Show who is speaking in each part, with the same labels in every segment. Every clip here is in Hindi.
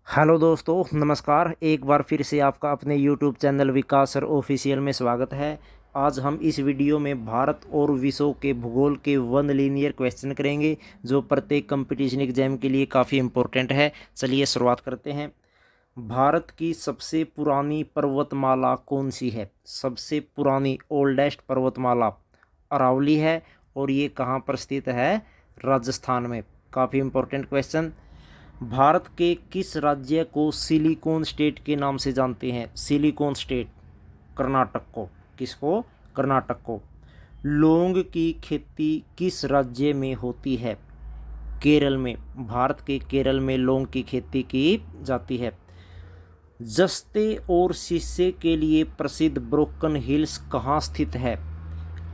Speaker 1: हेलो दोस्तों, नमस्कार। एक बार फिर से आपका अपने यूट्यूब चैनल विकास सर ऑफिशियल में स्वागत है। आज हम इस वीडियो में भारत और विश्व के भूगोल के वन लीनियर क्वेश्चन करेंगे, जो प्रत्येक कंपटीशन एग्जाम के लिए काफ़ी इम्पोर्टेंट है। चलिए शुरुआत करते हैं। भारत की सबसे पुरानी पर्वतमाला कौन सी है? सबसे पुरानी ओल्डेस्ट पर्वतमाला अरावली है, और ये कहाँ पर स्थित है? राजस्थान में। काफ़ी इम्पोर्टेंट क्वेश्चन। भारत के किस राज्य को सिलिकॉन स्टेट के नाम से जानते हैं? सिलिकॉन स्टेट कर्नाटक को। किसको? कर्नाटक को। लौंग की खेती किस राज्य में होती है? केरल में। भारत के केरल में लौंग की खेती की जाती है। जस्ते और शीशे के लिए प्रसिद्ध ब्रोकन हिल्स कहाँ स्थित है?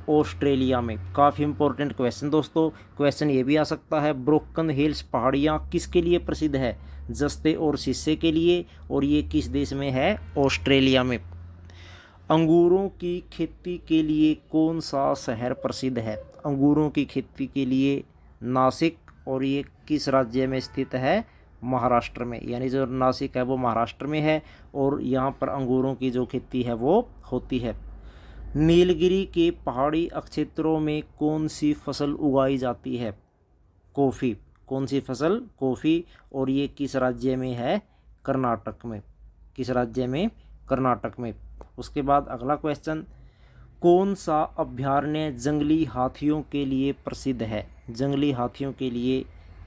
Speaker 1: ऑस्ट्रेलिया में। काफ़ी इंपॉर्टेंट क्वेश्चन दोस्तों। क्वेश्चन ये भी आ सकता है, ब्रोकन हिल्स पहाड़ियाँ किसके लिए प्रसिद्ध है? जस्ते और शीशे के लिए, और ये किस देश में है? ऑस्ट्रेलिया में। अंगूरों की खेती के लिए कौन सा शहर प्रसिद्ध है? अंगूरों की खेती के लिए नासिक, और ये किस राज्य में स्थित है? महाराष्ट्र में। यानी जो नासिक है वो महाराष्ट्र में है, और यहाँ पर अंगूरों की जो खेती है वो होती है। नीलगिरी के पहाड़ी क्षेत्रों में कौन सी फसल उगाई जाती है? कॉफ़ी। कौन सी फसल? कॉफ़ी। और ये किस राज्य में है? कर्नाटक में। किस राज्य में? कर्नाटक में। उसके बाद अगला क्वेश्चन, कौन सा अभयारण्य जंगली हाथियों के लिए प्रसिद्ध है? जंगली हाथियों के लिए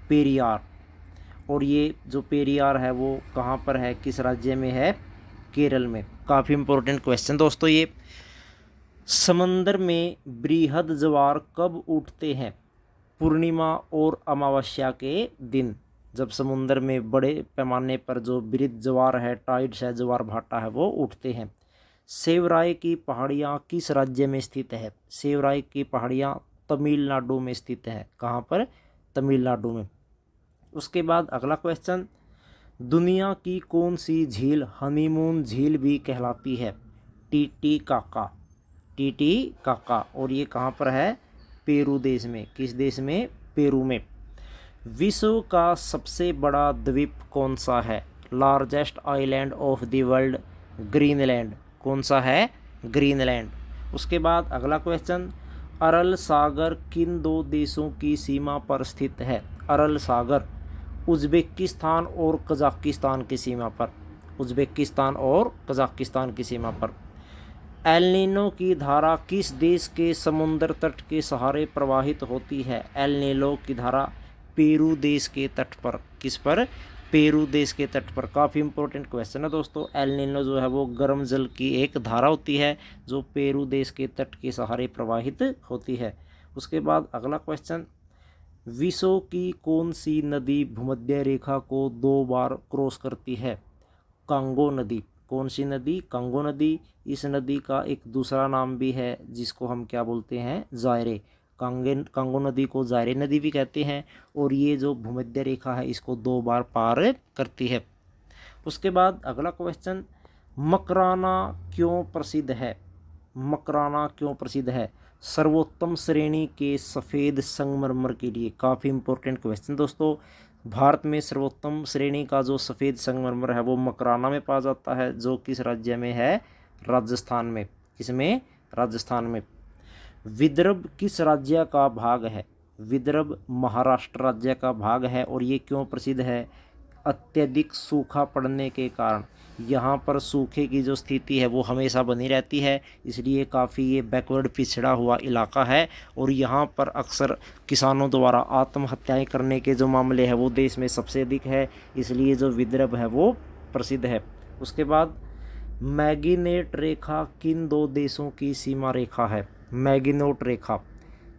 Speaker 1: पेरियार। और ये जो पेरियार है वो कहाँ पर है? किस राज्य में है? केरल में। काफ़ी इंपॉर्टेंट क्वेश्चन दोस्तों ये। समंदर में बृहद ज्वार कब उठते हैं? पूर्णिमा और अमावस्या के दिन। जब समुद्र में बड़े पैमाने पर जो बृहद ज्वार है, टाइड्स है, ज्वार भाटा है, वो उठते हैं। सेवराय की पहाड़ियाँ किस राज्य में स्थित है? सेवराय की पहाड़ियाँ तमिलनाडु में स्थित है। कहाँ पर? तमिलनाडु में। उसके बाद अगला क्वेश्चन, दुनिया की कौन सी झील हनीमून झील भी कहलाती है? टीटीकाका। टीटीकाका। और ये कहाँ पर है? पेरू देश में। किस देश में? पेरू में। विश्व का सबसे बड़ा द्वीप कौन सा है? Largest island of the world, Greenland. कौन सा है? ग्रीनलैंड। उसके बाद अगला क्वेश्चन, अरल सागर किन दो देशों की सीमा पर स्थित है? अरल सागर उज़्बेकिस्तान और कजाकिस्तान की सीमा पर। उज़्बेकिस्तान और कजाकिस्तान की सीमा पर। एल नीनो की धारा किस देश के समुद्र तट के सहारे प्रवाहित होती है? एल नीनो की धारा पेरू देश के तट पर। किस पर? पेरू देश के तट पर। काफ़ी इंपॉर्टेंट क्वेश्चन है दोस्तों। एल नीनो जो है वो गर्म जल की एक धारा होती है, जो पेरू देश के तट के सहारे प्रवाहित होती है। उसके बाद अगला क्वेश्चन, विश्व की कौन सी नदी भूमध्य रेखा को 2 बार क्रॉस करती है? कांगो नदी। कौन सी नदी? कांगो नदी। इस नदी का एक दूसरा नाम भी है, जिसको हम क्या बोलते हैं? जायरे। कांगो नदी को जायरे नदी भी कहते हैं, और ये जो भूमध्य रेखा है इसको 2 बार पार करती है। उसके बाद अगला क्वेश्चन, मकराना क्यों प्रसिद्ध है? मकराना क्यों प्रसिद्ध है? सर्वोत्तम श्रेणी के सफ़ेद संगमरमर के लिए। काफ़ी इंपॉर्टेंट क्वेश्चन दोस्तों। भारत में सर्वोत्तम श्रेणी का जो सफ़ेद संगमरमर है वो मकराना में पाया जाता है, जो किस राज्य में है? राजस्थान में। किसमें? राजस्थान में। विदर्भ किस राज्य का भाग है? विदर्भ महाराष्ट्र राज्य का भाग है, और ये क्यों प्रसिद्ध है? अत्यधिक सूखा पड़ने के कारण यहाँ पर सूखे की जो स्थिति है वो हमेशा बनी रहती है, इसलिए काफ़ी ये बैकवर्ड पिछड़ा हुआ इलाका है, और यहाँ पर अक्सर किसानों द्वारा आत्महत्याएं करने के जो मामले हैं वो देश में सबसे अधिक है, इसलिए जो विदर्भ है वो प्रसिद्ध है। उसके बाद, मैगीनेट रेखा किन दो देशों की सीमा रेखा है? मैगीनोट रेखा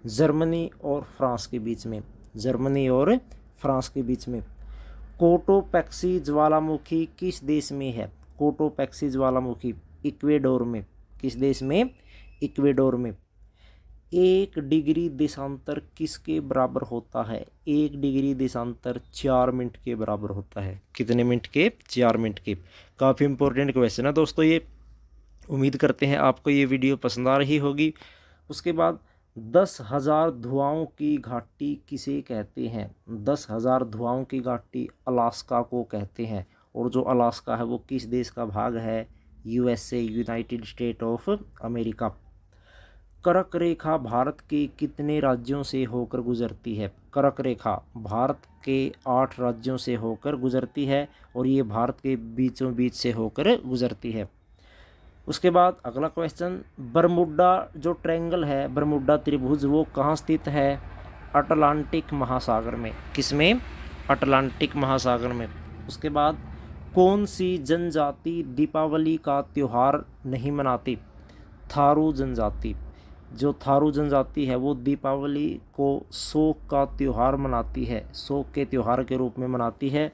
Speaker 1: जर्मनी और फ्रांस के बीच में। जर्मनी और फ्रांस के बीच में। कोटोपैक्सी ज्वालामुखी किस देश में है? कोटोपैक्सी ज्वालामुखी इक्वेडोर में। किस देश में? इक्वेडोर में। 1 डिग्री देशांतर किसके बराबर होता है? 1 डिग्री देशांतर 4 मिनट के बराबर होता है। कितने मिनट के? 4 मिनट के। काफ़ी इंपॉर्टेंट क्वेश्चन है दोस्तों ये। उम्मीद करते हैं आपको ये वीडियो पसंद आ रही होगी। उसके बाद, 10,000 धुआओं की घाटी किसे कहते हैं? 10,000 धुआओं की घाटी अलास्का को कहते हैं, और जो अलास्का है वो किस देश का भाग है? USA, United state of America. कर्क रेखा भारत के कितने राज्यों से होकर गुजरती है? कर्क रेखा भारत के 8 राज्यों से होकर गुजरती है और ये भारत के बीचों बीच से होकर गुजरती है। उसके बाद अगला क्वेश्चन, बरमुडा जो ट्रायंगल है, बरमुडा त्रिभुज, वो कहाँ स्थित है? अटलांटिक महासागर में। किसमें? अटलांटिक महासागर में। उसके बाद कौन सी जनजाति दीपावली का त्यौहार नहीं मनाती? थारू जनजाति। जो थारू जनजाति है वो दीपावली को शोक का त्यौहार मनाती है, शोक के त्यौहार के रूप में मनाती है।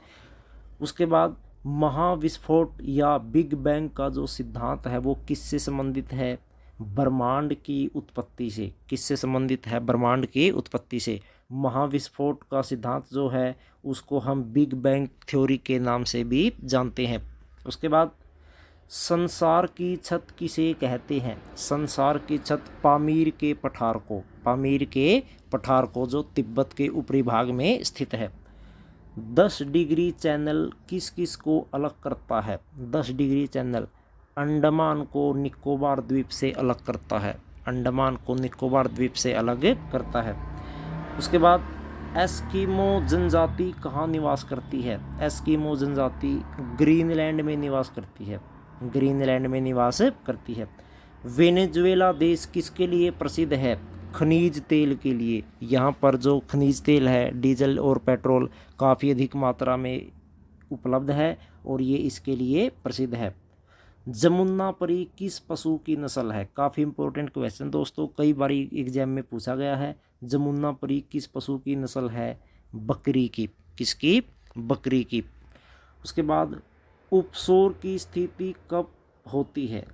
Speaker 1: उसके बाद महाविस्फोट या बिग बैंग का जो सिद्धांत है वो किससे संबंधित है? ब्रह्मांड की उत्पत्ति से। किससे संबंधित है? ब्रह्मांड की उत्पत्ति से। महाविस्फोट का सिद्धांत जो है उसको हम बिग बैंग थ्योरी के नाम से भी जानते हैं। उसके बाद संसार की छत किसे कहते हैं? संसार की छत पामीर के पठार को, पामीर के पठार को जो तिब्बत के ऊपरी भाग में स्थित है। 10 डिग्री चैनल किस किस को अलग करता है? 10 डिग्री चैनल अंडमान को निकोबार द्वीप से अलग करता है, अंडमान को निकोबार द्वीप से अलग करता है। उसके बाद एस्किमो जनजाति कहाँ निवास करती है? एस्किमो जनजाति ग्रीनलैंड में निवास करती है, ग्रीनलैंड में निवास करती है। वेनेजुएला देश किसके लिए प्रसिद्ध है? खनिज तेल के लिए। यहाँ पर जो खनिज तेल है, डीजल और पेट्रोल काफ़ी अधिक मात्रा में उपलब्ध है और ये इसके लिए प्रसिद्ध है। जमुनापरी किस पशु की नस्ल है? काफ़ी इंपॉर्टेंट क्वेश्चन दोस्तों, कई बार एग्जाम में पूछा गया है। जमुनापरी किस पशु की नस्ल है? बकरी की। किसकी? बकरी की। उसके बाद उपसौर की स्थिति कब होती है?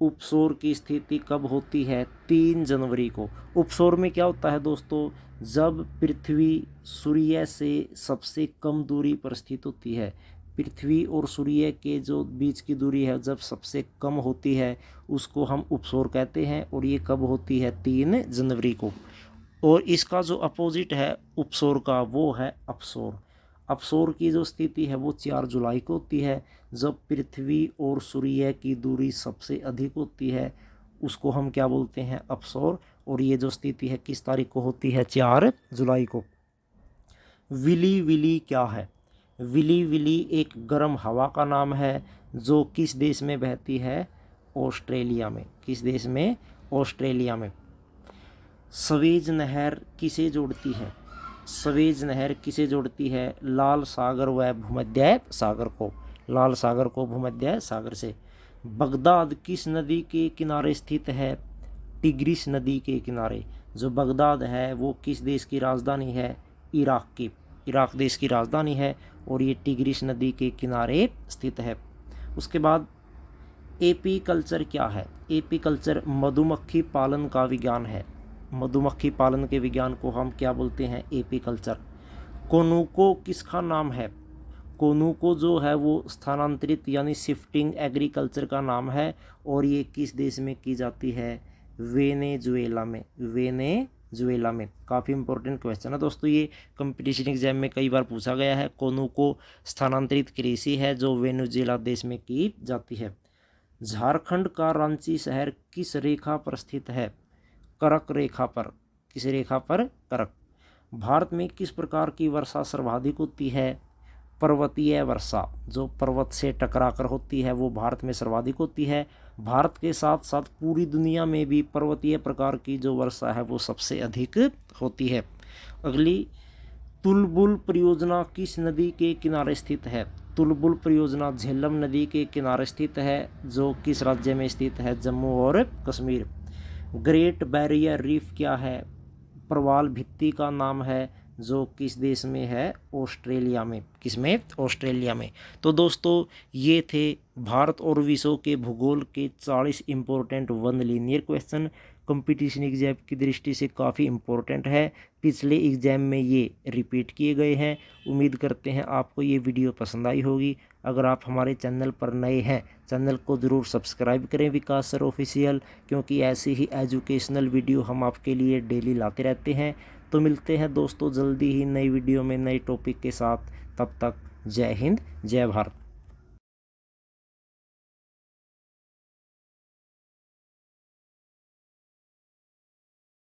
Speaker 1: उपसौर की स्थिति कब होती है? 3 जनवरी को। उपसौर में क्या होता है दोस्तों? जब पृथ्वी सूर्य से सबसे कम दूरी पर स्थित होती है, पृथ्वी और सूर्य के जो बीच की दूरी है जब सबसे कम होती है उसको हम उपसौर कहते हैं और ये कब होती है? 3 जनवरी को। और इसका जो अपोजिट है उपसौर का वो है अपसौर। अपसौर की जो स्थिति है वो 4 जुलाई को होती है, जब पृथ्वी और सूर्य की दूरी सबसे अधिक होती है उसको हम क्या बोलते हैं? अपसौर। और ये जो स्थिति है किस तारीख को होती है? 4 जुलाई को। विली विली क्या है? विली विली एक गर्म हवा का नाम है जो किस देश में बहती है? ऑस्ट्रेलिया में। किस देश में? ऑस्ट्रेलिया में। सवेज नहर किसे जोड़ती है? सवेज नहर किसे जोड़ती है? लाल सागर व भूमध्य सागर को, लाल सागर को भूमध्य सागर से। बगदाद किस नदी के किनारे स्थित है? टिग्रिस नदी के किनारे। जो बगदाद है वो किस देश की राजधानी है? इराक की, इराक देश की राजधानी है और ये टिग्रिस नदी के किनारे स्थित है। उसके बाद एपी कल्चर क्या है? एपी कल्चर मधुमक्खी पालन का विज्ञान है। मधुमक्खी पालन के विज्ञान को हम क्या बोलते हैं? AP culture. कोनुको किसका नाम है? कोनुको जो है वो स्थानांतरित यानी शिफ्टिंग एग्रीकल्चर का नाम है और ये किस देश में की जाती है? वेनेजुएला में, वेनेजुएला में। काफ़ी इंपॉर्टेंट क्वेश्चन है दोस्तों, ये कंपटीशन एग्जाम में कई बार पूछा गया है। कोनुको स्थानांतरित कृषि है जो वेनेजुएला देश में की जाती है। झारखंड का रांची शहर किस रेखा पर स्थित है? कर्क रेखा पर। किस रेखा पर? कर्क। भारत में किस प्रकार की वर्षा सर्वाधिक होती है? पर्वतीय वर्षा। जो पर्वत से टकराकर होती है वो भारत में सर्वाधिक होती है। भारत के साथ साथ पूरी दुनिया में भी पर्वतीय प्रकार की जो वर्षा है वो सबसे अधिक होती है। अगली, तुलबुल परियोजना किस नदी के किनारे स्थित है? तुलबुल परियोजना झेलम नदी के किनारे स्थित है जो किस राज्य में स्थित है? जम्मू और कश्मीर। ग्रेट बैरियर रीफ क्या है? प्रवाल भित्ति का नाम है जो किस देश में है? ऑस्ट्रेलिया में। किसमें? ऑस्ट्रेलिया में। तो दोस्तों ये थे भारत और विश्व के भूगोल के 40 important one linear question. Competition exam की दृष्टि से काफ़ी इम्पोर्टेंट है, पिछले एग्जाम में ये रिपीट किए गए हैं। उम्मीद करते हैं आपको ये वीडियो पसंद आई होगी। अगर आप हमारे चैनल पर नए हैं, चैनल को ज़रूर सब्सक्राइब करें विकास सर ऑफिशियल, क्योंकि ऐसी ही एजुकेशनल वीडियो हम आपके लिए डेली लाते रहते हैं। तो मिलते हैं दोस्तों जल्दी ही नई वीडियो में नए टॉपिक के साथ। तब तक जय हिंद, जय भारत।